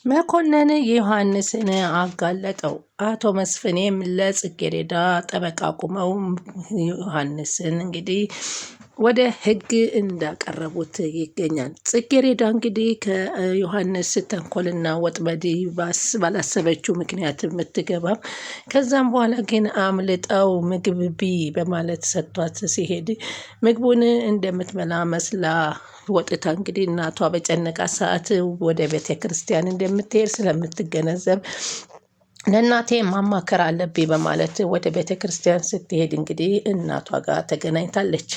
መኮንን ዮሐንስን አጋለጠው። አቶ መስፍኔም ለጽጌረዳ ጠበቃ ቁመው ዮሐንስን እንግዲህ ወደ ሕግ እንዳቀረቡት ይገኛል። ጽጌረዳ እንግዲህ ከዮሐንስ ተንኮልና ወጥመድ ባላሰበችው ምክንያት የምትገባም ከዛም በኋላ ግን አምልጠው ምግብ ቢ በማለት ሰጥቷት ሲሄድ ምግቡን እንደምትበላ መስላ ወጥታ እንግዲህ እናቷ በጨነቃ ሰዓት ወደ ቤተ ክርስቲያን እንደምትሄድ ስለምትገነዘብ ለእናቴ ማማከር አለብኝ በማለት ወደ ቤተ ክርስቲያን ስትሄድ እንግዲህ እናቷ ጋር ተገናኝታለች።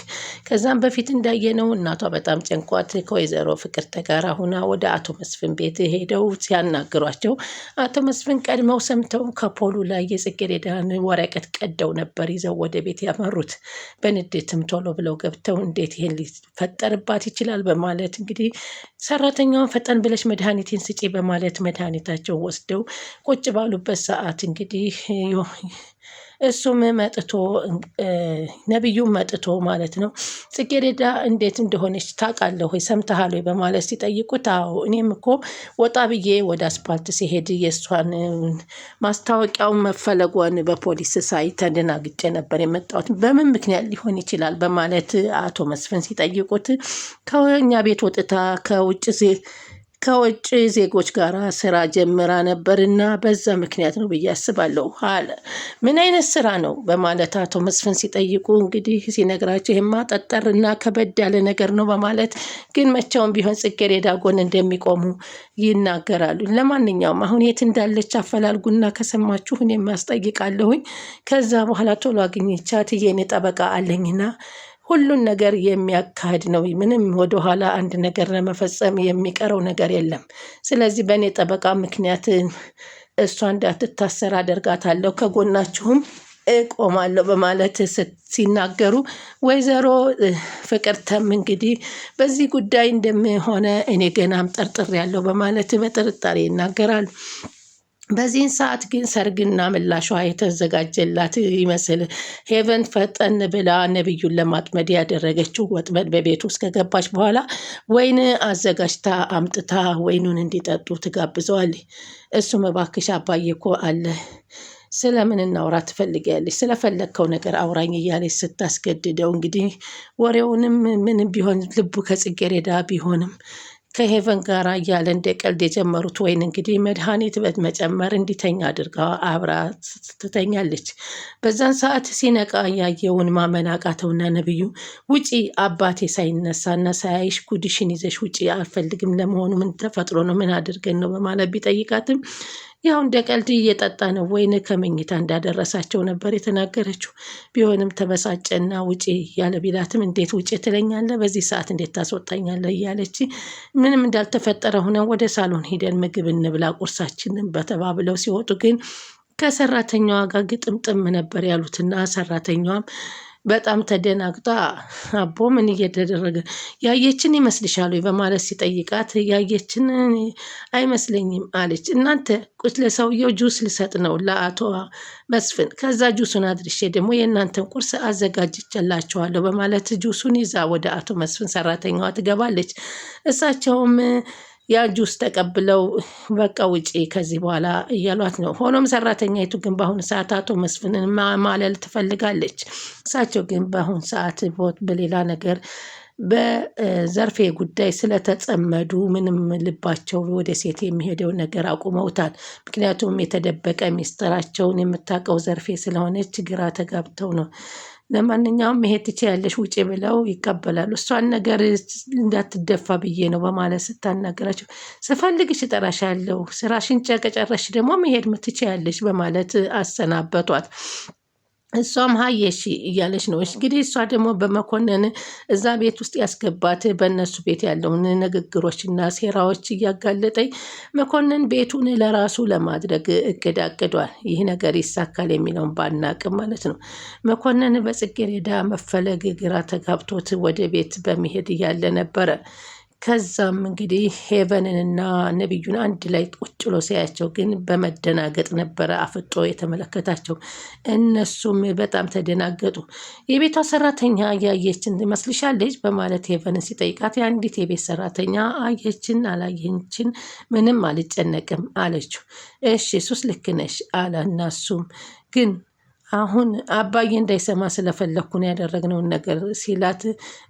ከዛም በፊት እንዳየነው እናቷ በጣም ጨንቋት ከወይዘሮ ፍቅርተ ጋር ሁና ወደ አቶ መስፍን ቤት ሄደው ሲያናግሯቸው አቶ መስፍን ቀድመው ሰምተው ከፖሉ ላይ የጽጌረዳን ወረቀት ቀደው ነበር ይዘው ወደ ቤት ያመሩት። በንዴትም ቶሎ ብለው ገብተው እንዴት ይሄን ሊፈጠርባት ይችላል በማለት እንግዲህ ሰራተኛውን ፈጠን ብለሽ መድኃኒቴን ስጪ በማለት መድኃኒታቸውን ወስደው ቁጭ ባሉበት ሰዓት እንግዲህ እሱም መጥቶ ነብዩም መጥቶ ማለት ነው ጽጌረዳ እንዴት እንደሆነች ታውቃለህ ወይ ሰምተሃል ወይ በማለት ሲጠይቁት አዎ እኔም እኮ ወጣ ብዬ ወደ አስፓልት ሲሄድ የእሷን ማስታወቂያውን መፈለጓን በፖሊስ ሳይ ተደናግጬ ነበር የመጣሁት በምን ምክንያት ሊሆን ይችላል በማለት አቶ መስፍን ሲጠይቁት ከኛ ቤት ወጥታ ከውጭ ዜጎች ጋር ስራ ጀምራ ነበርና በዛ ምክንያት ነው ብዬ አስባለሁ አለ። ምን አይነት ስራ ነው በማለት አቶ መስፍን ሲጠይቁ እንግዲህ ሲነግራቸው ይሄማ ጠጠርና ከበድ ያለ ነገር ነው በማለት ግን መቼውም ቢሆን ጽጌረዳ ጎን እንደሚቆሙ ይናገራሉ። ለማንኛውም አሁን የት እንዳለች አፈላልጉና ከሰማችሁ እኔም አስጠይቃለሁኝ። ከዛ በኋላ ቶሎ አግኝቻት የኔ ጠበቃ አለኝና ሁሉን ነገር የሚያካሂድ ነው። ምንም ወደኋላ አንድ ነገር ለመፈጸም የሚቀረው ነገር የለም። ስለዚህ በእኔ ጠበቃ ምክንያት እሷ እንዳትታሰር አደርጋታለሁ፣ ከጎናችሁም እቆማለሁ በማለት ሲናገሩ ወይዘሮ ፍቅርተም እንግዲህ በዚህ ጉዳይ እንደምሆነ እኔ ገናም ጠርጥሬያለሁ በማለት በጥርጣሬ ይናገራሉ። በዚህን ሰዓት ግን ሰርግና ምላሿ የተዘጋጀላት ይመስል ሄቨን ፈጠን ብላ ነብዩን ለማጥመድ ያደረገችው ወጥመድ በቤት ውስጥ ከገባች በኋላ ወይን አዘጋጅታ አምጥታ ወይኑን እንዲጠጡ ትጋብዘዋለች። እሱም እባክሽ አባዬ እኮ አለ ስለምን እናውራ ትፈልጊያለሽ? ስለፈለግከው ነገር አውራኝ እያለች ስታስገድደው እንግዲህ ወሬውንም ምንም ቢሆን ልቡ ከጽጌረዳ ቢሆንም ከሄቨን ጋር እያለ እንደ ቀልድ የጀመሩት ወይን እንግዲህ መድኃኒት በመጨመር እንዲተኛ አድርጋ አብራ ትተኛለች። በዛን ሰዓት ሲነቃ ያየውን ማመን አቃተውና ነብዩ ውጪ አባቴ ሳይነሳና ሳያይሽ ጉድሽን ይዘሽ ውጪ አልፈልግም፣ ለመሆኑ ምን ተፈጥሮ ነው ምን አድርገን ነው በማለት ቢጠይቃትም ያው እንደ ቀልድ እየጠጣ ነው ወይን ከመኝታ እንዳደረሳቸው ነበር የተናገረችው። ቢሆንም ተበሳጨና ውጪ ያለ ቢላትም እንዴት ውጪ ትለኛለህ በዚህ ሰዓት እንዴት ታስወጣኛለህ እያለች ምንም እንዳልተፈጠረ ሆነው ወደ ሳሎን ሄደን ምግብ እንብላ ቁርሳችንን በተባብለው ሲወጡ ግን ከሰራተኛዋ ጋር ግጥምጥም ነበር ያሉትና ሰራተኛዋም በጣም ተደናግጣ አቦ ምን እየተደረገ ያየችን ይመስልሻል ወይ በማለት ሲጠይቃት ያየችን አይመስለኝም አለች። እናንተ ቁጭ ለሰውየው ጁስ ልሰጥ ነው ለአቶ መስፍን፣ ከዛ ጁሱን አድርሼ ደግሞ የእናንተን ቁርስ አዘጋጅቼላችኋለሁ በማለት ጁሱን ይዛ ወደ አቶ መስፍን ሰራተኛዋ ትገባለች። እሳቸውም ያ ጁስ ተቀብለው በቃ ውጪ ከዚህ በኋላ እያሏት ነው። ሆኖም ሰራተኛይቱ ግን በአሁኑ ሰዓት አቶ መስፍንን ማለል ትፈልጋለች። እሳቸው ግን በአሁኑ ሰዓት በሌላ ነገር በዘርፌ ጉዳይ ስለተጸመዱ ምንም ልባቸው ወደ ሴት የሚሄደው ነገር አቁመውታል። ምክንያቱም የተደበቀ ሚስጥራቸውን የምታውቀው ዘርፌ ስለሆነች ግራ ተጋብተው ነው። ለማንኛውም መሄድ ትችያለሽ ውጪ ብለው ይቀበላሉ። እሷን ነገር እንዳትደፋ ብዬ ነው በማለት ስታናገራቸው ስፈልግሽ እጠራሻለሁ፣ ስራሽን ከጨረስሽ ደግሞ መሄድ ትችያለሽ በማለት አሰናበቷት። እሷም ሀየሺ እያለች ነው እንግዲህ። እሷ ደግሞ በመኮንን እዛ ቤት ውስጥ ያስገባት በእነሱ ቤት ያለውን ንግግሮችና ሴራዎች እያጋለጠኝ መኮንን ቤቱን ለራሱ ለማድረግ እቅድ አቅዷል። ይህ ነገር ይሳካል የሚለውን ባናቅም ማለት ነው። መኮንን በጽጌረዳ መፈለግ ግራ ተጋብቶት ወደ ቤት በመሄድ እያለ ነበረ ከዛም እንግዲህ ሄቨንንና ነቢዩን አንድ ላይ ቁጭ ብሎ ሲያያቸው ግን በመደናገጥ ነበረ አፍጦ የተመለከታቸው። እነሱም በጣም ተደናገጡ። የቤቷ ሰራተኛ ያየችን ትመስልሻለች በማለት ሄቨንን ሲጠይቃት የአንዲት የቤት ሰራተኛ አየችን አላየችን ምንም አልጨነቅም አለችው። እሺ ሱስ ልክ ነሽ አለ። እና እሱም ግን አሁን አባዬ እንዳይሰማ ስለፈለግኩ ነው ያደረግነውን ነገር ሲላት፣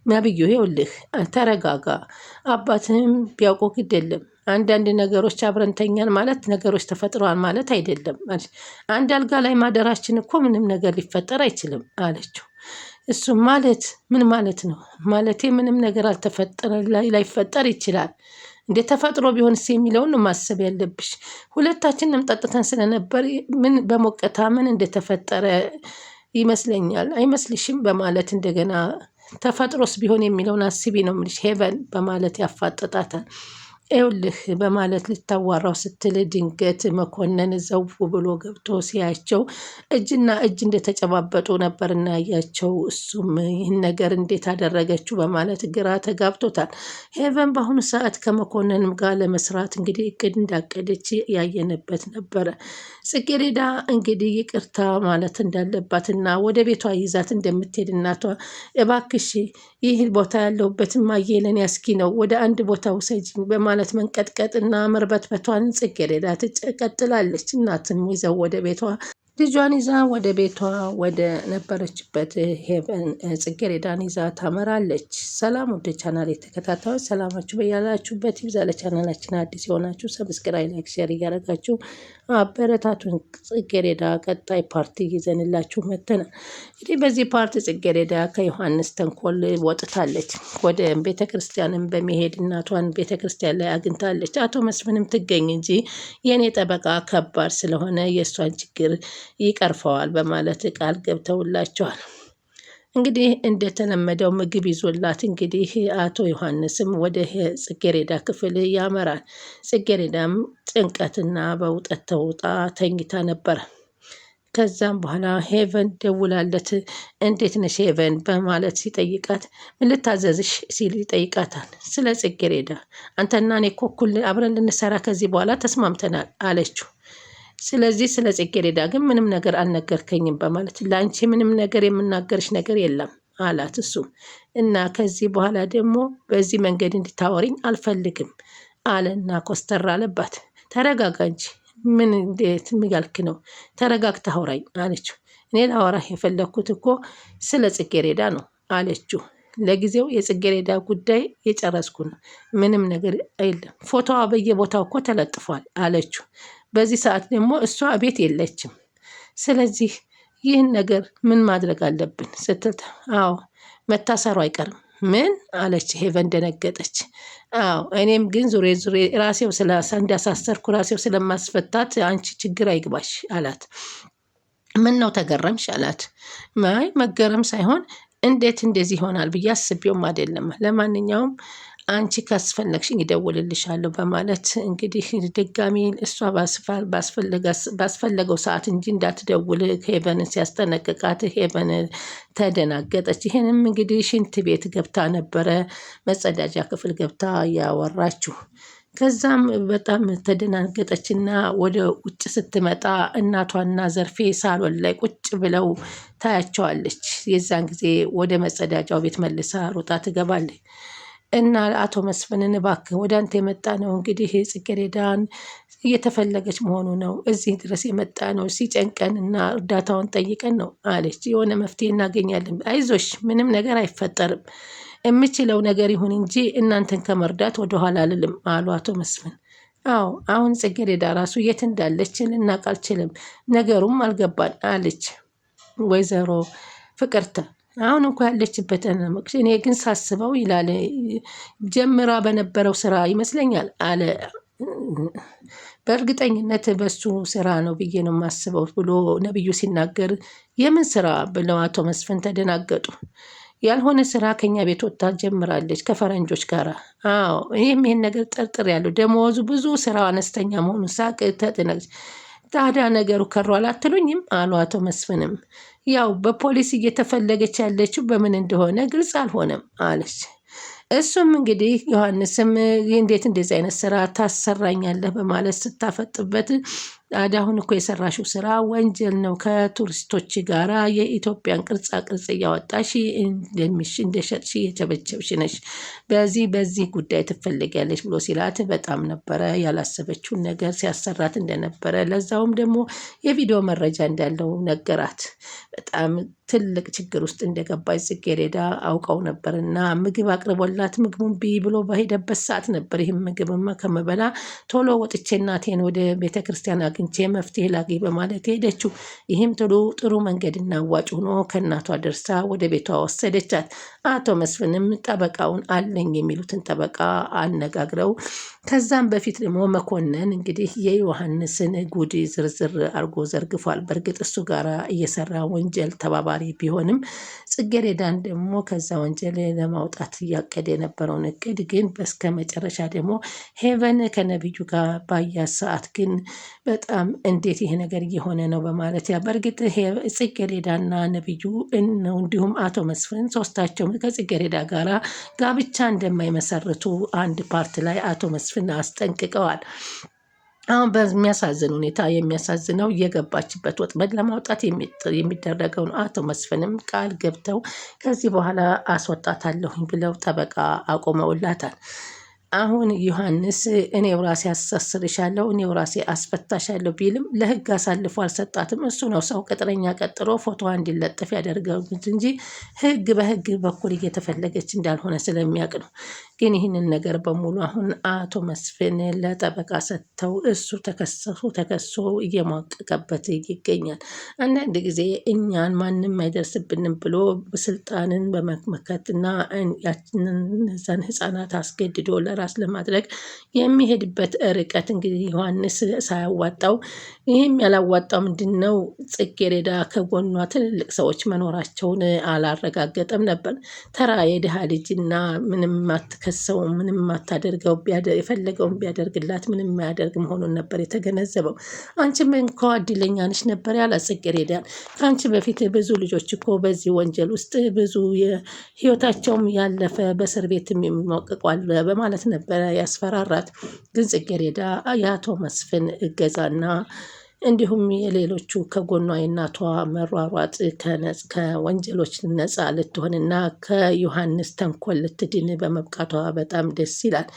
ነብዩ ይኸውልህ ተረጋጋ፣ አባትህም ቢያውቁ ግድ የለም አንዳንድ ነገሮች አብረንተኛል ማለት ነገሮች ተፈጥረዋል ማለት አይደለም። አንድ አልጋ ላይ ማደራችን እኮ ምንም ነገር ሊፈጠር አይችልም አለችው። እሱም ማለት ምን ማለት ነው? ማለቴ ምንም ነገር አልተፈጠረ ላይፈጠር ይችላል እንደ ተፈጥሮ ቢሆንስ የሚለውን ማሰብ ያለብሽ። ሁለታችንም ጠጥተን ስለነበር ምን በሞቀታ ምን እንደተፈጠረ ይመስለኛል አይመስልሽም? በማለት እንደገና ተፈጥሮስ ቢሆን የሚለውን አስቢ ነው የምልሽ ሄቨን በማለት ያፋጠጣታል። ይኸውልህ በማለት ልታዋራው ስትል ድንገት መኮንን ዘው ብሎ ገብቶ ሲያቸው እጅና እጅ እንደተጨባበጡ ነበርና ያያቸው። እሱም ይህን ነገር እንዴት አደረገችው በማለት ግራ ተጋብቶታል። ሄቨን በአሁኑ ሰዓት ከመኮንንም ጋር ለመስራት እንግዲህ እቅድ እንዳቀደች ያየንበት ነበረ። ጽጌሬዳ እንግዲህ ይቅርታ ማለት እንዳለባትና ወደ ቤቷ ይዛት እንደምትሄድ እናቷ እባክሽ ይህ ቦታ ያለሁበትም ማየለን ያስኪ ነው ወደ አንድ ቦታ ውሰጂኝ በማለት መንቀጥቀጥና መርበትበቷን ጽጌሬዳ ትቀጥላለች። እናትም ይዘው ወደ ቤቷ ልጇን ይዛ ወደ ቤቷ ወደ ነበረችበት ሄቨን ጽጌሬዳን ይዛ ታመራለች። ሰላም ወደ ቻናል የተከታታዮች ሰላማችሁ በያላችሁበት ይብዛ። ለቻናላችን አዲስ የሆናችሁ ሰብስክራይብ፣ ላይክ፣ ሼር እያደረጋችሁ አበረታቱን። ጽጌሬዳ ቀጣይ ፓርቲ ይዘንላችሁ መጥተናል። እንግዲህ በዚህ ፓርቲ ጽጌሬዳ ከዮሐንስ ተንኮል ወጥታለች። ወደ ቤተክርስቲያንም በመሄድ እናቷን ቤተክርስቲያን ላይ አግኝታለች። አቶ መስፍንም ትገኝ እንጂ የእኔ ጠበቃ ከባድ ስለሆነ የእሷን ችግር ይቀርፈዋል በማለት ቃል ገብተውላቸዋል። እንግዲህ እንደተለመደው ምግብ ይዞላት እንግዲህ አቶ ዮሐንስም ወደ ጽጌሬዳ ክፍል ያመራል። ጽጌሬዳም ጭንቀትና በውጠት ተውጣ ተኝታ ነበረ። ከዛም በኋላ ሄቨን ደውላለት እንዴት ነሽ ሄቨን በማለት ሲጠይቃት ምን ልታዘዝሽ ሲል ይጠይቃታል። ስለ ጽጌሬዳ አንተና እኔ እኮ እኩል አብረን ልንሰራ ከዚህ በኋላ ተስማምተናል አለችው። ስለዚህ ስለ ጽጌሬዳ ግን ምንም ነገር አልነገርከኝም በማለት ለአንቺ ምንም ነገር የምናገርሽ ነገር የለም አላት። እሱ እና ከዚህ በኋላ ደግሞ በዚህ መንገድ እንድታወሪኝ አልፈልግም አለና ኮስተር አለባት። ተረጋጋ እንጂ ምን እንዴት ያልክ ነው? ተረጋግተህ አውራኝ አለችው። እኔ ላወራህ የፈለግኩት እኮ ስለ ጽጌሬዳ ነው አለችው። ለጊዜው የጽጌሬዳ ጉዳይ የጨረስኩ ነው፣ ምንም ነገር የለም። ፎቶዋ በየቦታው እኮ ተለጥፏል አለችው። በዚህ ሰዓት ደግሞ እሷ ቤት የለችም። ስለዚህ ይህን ነገር ምን ማድረግ አለብን ስትል፣ አዎ መታሰሩ አይቀርም። ምን አለች ሄቨን ደነገጠች። አዎ እኔም ግን ዙሬ ራሴው እንዳሳሰርኩ ራሴው ስለማስፈታት አንቺ ችግር አይግባሽ አላት። ምን ነው ተገረምሽ አላት። ማይ መገረም ሳይሆን እንዴት እንደዚህ ይሆናል ብዬ አስቤውም አይደለም። ለማንኛውም አንቺ ካስፈለግሽኝ ይደውልልሻለሁ በማለት እንግዲህ ድጋሚ እሷ ባስፈለገው ሰዓት እንጂ እንዳትደውል ሄቨንን ሲያስጠነቅቃት ሄቨን ተደናገጠች። ይህንም እንግዲህ ሽንት ቤት ገብታ ነበረ፣ መጸዳጃ ክፍል ገብታ ያወራችሁ። ከዛም በጣም ተደናገጠችና ወደ ውጭ ስትመጣ እናቷና ዘርፌ ሳሎን ላይ ቁጭ ብለው ታያቸዋለች። የዛን ጊዜ ወደ መጸዳጃው ቤት መልሳ ሮጣ ትገባለች። እና አቶ መስፍንን እባክህ ወደ አንተ የመጣ ነው እንግዲህ ጽጌሬዳን እየተፈለገች መሆኑ ነው፣ እዚህ ድረስ የመጣ ነው ሲጨንቀን እና እርዳታውን ጠይቀን ነው አለች። የሆነ መፍትሄ እናገኛለን፣ አይዞሽ ምንም ነገር አይፈጠርም፣ የምችለው ነገር ይሁን እንጂ እናንተን ከመርዳት ወደኋላ አልልም አሉ አቶ መስፍን። አዎ አሁን ጽጌሬዳ ራሱ የት እንዳለች ልናውቅ አልችልም፣ ነገሩም አልገባን አለች ወይዘሮ ፍቅርተ። አሁን እንኳ ያለችበት እኔ ግን ሳስበው ይላል ጀምራ በነበረው ስራ ይመስለኛል አለ። በእርግጠኝነት በሱ ስራ ነው ብዬ ነው የማስበው ብሎ ነብዩ ሲናገር የምን ስራ ብለው አቶ መስፍን ተደናገጡ። ያልሆነ ስራ ከኛ ቤት ወጥታ ጀምራለች ከፈረንጆች ጋር። አዎ እኔም ይሄን ነገር ጠርጥር ያለው ደመወዙ ብዙ ስራው አነስተኛ መሆኑን ሳቅ ተደነገጠች። ታዲያ ነገሩ ከሯል አትሉኝም አሉ አቶ መስፍንም። ያው በፖሊስ እየተፈለገች ያለችው በምን እንደሆነ ግልጽ አልሆነም አለች። እሱም እንግዲህ ዮሐንስም እንዴት እንደዚህ አይነት ስራ ታሰራኛለህ በማለት ስታፈጥበት ታዲያ አሁን እኮ የሰራሽው ስራ ወንጀል ነው። ከቱሪስቶች ጋራ የኢትዮጵያን ቅርጻ ቅርጽ እያወጣሽ እንደሸጥሽ እየቸበቸብሽ ነሽ። በዚህ ጉዳይ ትፈልጊያለሽ ብሎ ሲላት በጣም ነበረ ያላሰበችውን ነገር ሲያሰራት እንደነበረ ለዛውም ደግሞ የቪዲዮ መረጃ እንዳለው ነገራት። በጣም ትልቅ ችግር ውስጥ እንደገባች ጽጌረዳ አውቀው ነበርና ምግብ አቅርቦላት ምግቡን ብይ ብሎ በሄደበት ሰዓት ነበር ይህም ምግብማ ከመበላ ቶሎ ወጥቼ እናቴን ወደ ቤተ ክርስቲያን አግኝቼ መፍትሄ ላግኝ በማለት ሄደችው። ይህም ጥሩ መንገድና አዋጭ ሆኖ ከእናቷ ደርሳ ወደ ቤቷ ወሰደቻት። አቶ መስፍንም ጠበቃውን አለኝ የሚሉትን ጠበቃ አነጋግረው ከዛም በፊት ደግሞ መኮንን እንግዲህ የዮሐንስን ጉድ ዝርዝር አርጎ ዘርግፏል። በእርግጥ እሱ ጋር እየሰራ ወንጀል ተባባሪ ቢሆንም ጽጌረዳን ደግሞ ከዛ ወንጀል ለማውጣት እያቀደ የነበረውን እቅድ ግን በስከ መጨረሻ ደግሞ ሄቨን ከነቢዩ ጋር ባያት ሰዓት ግን በጣም እንዴት ይሄ ነገር እየሆነ ነው በማለት በእርግጥ ጽጌረዳና ነቢዩ ነው እንዲሁም አቶ መስፍን ሶስታቸው ከጽጌረዳ ጋራ ጋብቻ እንደማይመሰርቱ አንድ ፓርት ላይ አቶ መስፍን አስጠንቅቀዋል። አሁን በሚያሳዝን ሁኔታ የሚያሳዝነው የገባችበት ወጥመድ ለማውጣት የሚደረገውን አቶ መስፍንም ቃል ገብተው ከዚህ በኋላ አስወጣታለሁኝ ብለው ጠበቃ አቆመውላታል። አሁን ዮሐንስ እኔው ራሴ አሳስርሻለሁ እኔው ራሴ አስፈታሻለሁ ቢልም ለሕግ አሳልፎ አልሰጣትም። እሱ ነው ሰው ቅጥረኛ ቀጥሮ ፎቶዋ እንዲለጠፍ ያደርገው እንጂ ሕግ በሕግ በኩል እየተፈለገች እንዳልሆነ ስለሚያውቅ ነው። ግን ይህንን ነገር በሙሉ አሁን አቶ መስፍን ለጠበቃ ሰጥተው እሱ ተከሶ እየሟቀቀበት ይገኛል። አንዳንድ ጊዜ እኛን ማንም አይደርስብንም ብሎ ስልጣንን በመመከትና እነዛን ህፃናት አስገድዶ ለራስ ለማድረግ የሚሄድበት ርቀት እንግዲህ ዮሐንስ ሳያዋጣው ይህም ያላዋጣው ምንድን ነው? ጽጌረዳ ከጎኗ ትልልቅ ሰዎች መኖራቸውን አላረጋገጠም ነበር። ተራ የድሃ ልጅና ምንም አትከሰው ምንም አታደርገው የፈለገውን ቢያደርግላት ምንም የማያደርግ መሆኑን ነበር የተገነዘበው። አንቺም እንኳ እድለኛ ነሽ ነበር ያላት ጽጌረዳን። ከአንቺ በፊት ብዙ ልጆች እኮ በዚህ ወንጀል ውስጥ ብዙ ህይወታቸውም ያለፈ በእስር ቤትም የሚሞቅቋል በማለት ነበረ ያስፈራራት። ግን ጽጌረዳ የአቶ መስፍን እገዛና እንዲሁም የሌሎቹ ከጎኗ የእናቷ መሯሯጥ ከወንጀሎች ነፃ ልትሆንና ከዮሐንስ ተንኮል ልትድን በመብቃቷ በጣም ደስ ይላል።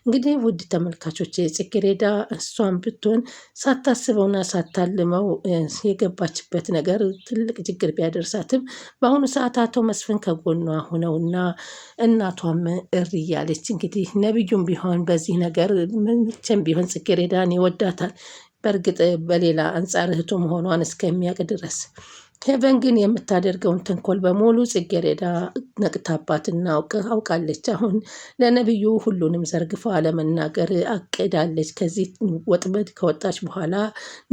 እንግዲህ ውድ ተመልካቾች ጽጌረዳ እሷን ብትሆን ሳታስበውና ሳታልመው የገባችበት ነገር ትልቅ ችግር ቢያደርሳትም በአሁኑ ሰዓት አቶ መስፍን ከጎኗ ሆነውና እናቷም እሪ እያለች እንግዲህ ነቢዩም ቢሆን በዚህ ነገር መቼም ቢሆን ጽጌረዳን ይወዳታል። በእርግጥ በሌላ አንጻር እህቱ መሆኗን እስከሚያውቅ ድረስ ሄቨን ግን የምታደርገውን ተንኮል በሙሉ ጽጌረዳ ነቅታባትና አውቃለች። አሁን ለነቢዩ ሁሉንም ዘርግፋ ለመናገር አቅዳለች። ከዚህ ወጥመድ ከወጣች በኋላ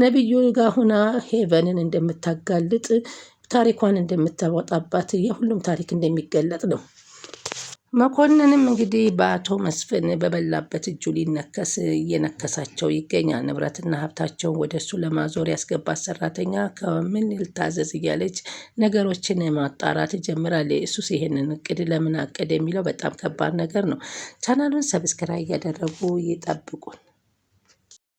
ነቢዩ ጋር ሁና ሄቨንን እንደምታጋልጥ ታሪኳን እንደምታወጣባት የሁሉም ታሪክ እንደሚገለጥ ነው። መኮንንም እንግዲህ በአቶ መስፍን በበላበት እጁ ሊነከስ እየነከሳቸው ይገኛል። ንብረትና ሀብታቸውን ወደ እሱ ለማዞር ያስገባት ሰራተኛ ከምን ልታዘዝ እያለች ነገሮችን ማጣራት ጀምራለች። እሱስ ይሄንን እቅድ ለምን አቀደ የሚለው በጣም ከባድ ነገር ነው። ቻናሉን ሰብስክራይብ እያደረጉ ይጠብቁን።